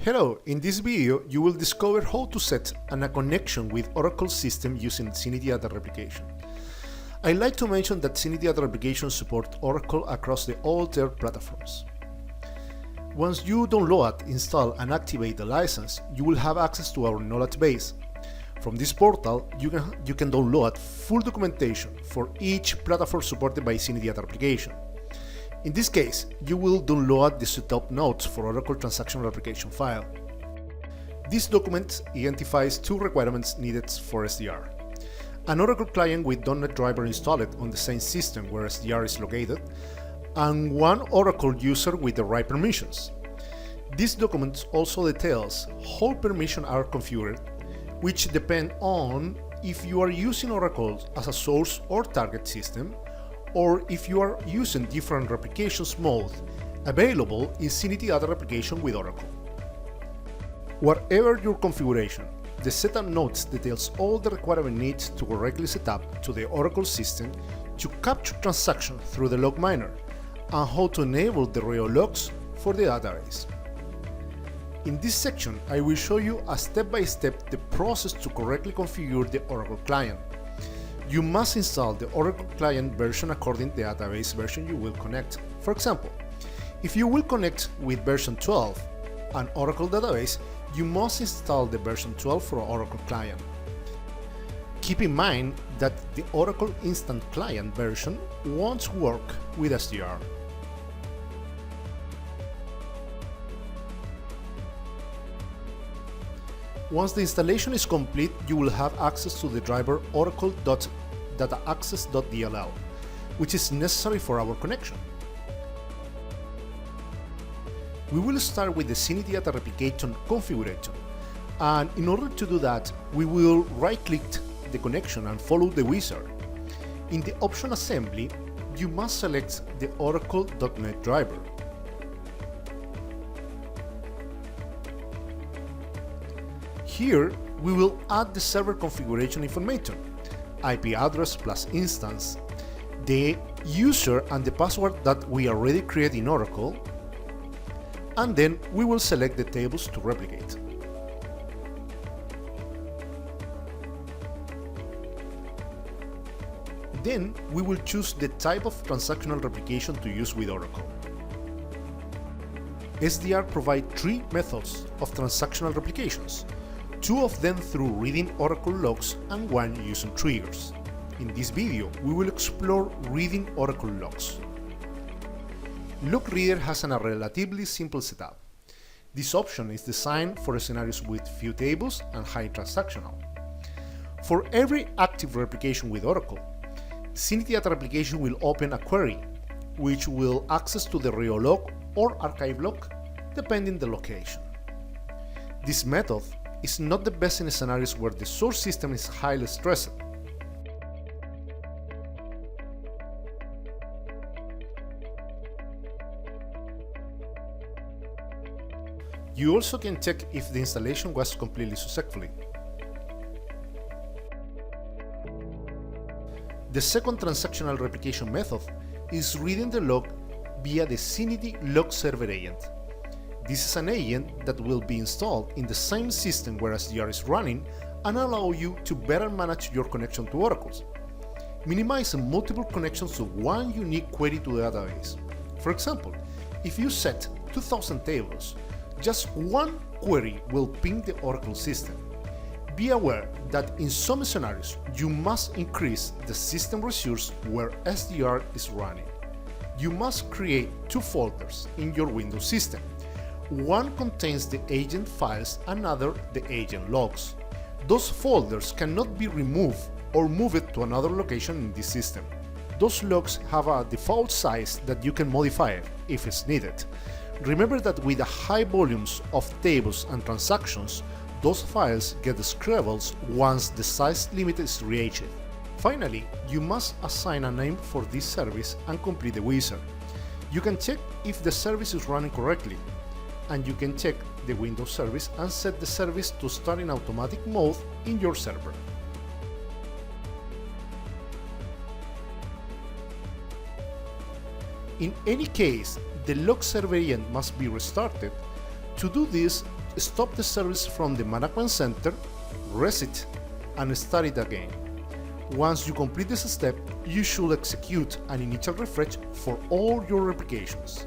Hello, in this video you will discover how to set a connection with Oracle system using Syniti Data Replication. I'd like to mention that Syniti Data Replication supports Oracle across all their platforms. Once you download, install and activate the license, you will have access to our knowledge base. From this portal, you can download full documentation for each platform supported by Syniti Data Replication. In this case, you will download the setup notes for Oracle Transaction Replication file. This document identifies two requirements needed for SDR. An Oracle client with .NET driver installed on the same system where SDR is located, and one Oracle user with the right permissions. This document also details how permissions are configured, which depend on if you are using Oracle as a source or target system, or if you are using different replications mode available in Syniti Data Replication with Oracle. Whatever your configuration, the setup notes details all the requirement needs to correctly set up to the Oracle system to capture transactions through the log miner, and how to enable the real logs for the database. In this section, I will show you a step-by-step the process to correctly configure the Oracle client. You must install the Oracle client version according to the database version you will connect. For example, if you will connect with version 12, an Oracle database, you must install the version 12 for Oracle client. Keep in mind that the Oracle Instant Client version won't work with SDR. Once the installation is complete, you will have access to the driver oracle.dataaccess.dll, which is necessary for our connection. We will start with the Syniti Data Replication configuration, and in order to do that, we will right-click the connection and follow the wizard. In the option Assembly, you must select the Oracle.NET driver. Here, we will add the server configuration information, IP address plus instance, the user and the password that we already created in Oracle, and then we will select the tables to replicate. Then we will choose the type of transactional replication to use with Oracle. SDR provides three methods of transactional replications, two of them through reading Oracle logs and one using triggers. In this video, we will explore reading Oracle logs. Log Reader has a relatively simple setup. This option is designed for scenarios with few tables and high transactional. For every active replication with Oracle, Syniti Data Replication will open a query, which will access to the real log or archive log, depending the location. This method is not the best in scenarios where the source system is highly stressed. You also can check if the installation was completed successfully. The second transactional replication method is reading the log via the Syniti Log Server agent. This is an agent that will be installed in the same system where SDR is running and allow you to better manage your connection to Oracle, minimizing multiple connections to one unique query to the database. For example, if you set 2000 tables, just one query will ping the Oracle system. Be aware that in some scenarios, you must increase the system resource where SDR is running. You must create two folders in your Windows system. One contains the agent files, another the agent logs. Those folders cannot be removed or moved to another location in this system. Those logs have a default size that you can modify if it's needed. Remember that with the high volumes of tables and transactions, those files get scrabbled once the size limit is reached. Finally, you must assign a name for this service and complete the wizard. You can check if the service is running correctly, and you can check the Windows service and set the service to start in automatic mode in your server. In any case, the log server agent must be restarted. To do this, stop the service from the management center, reset, and start it again. Once you complete this step, you should execute an initial refresh for all your replications.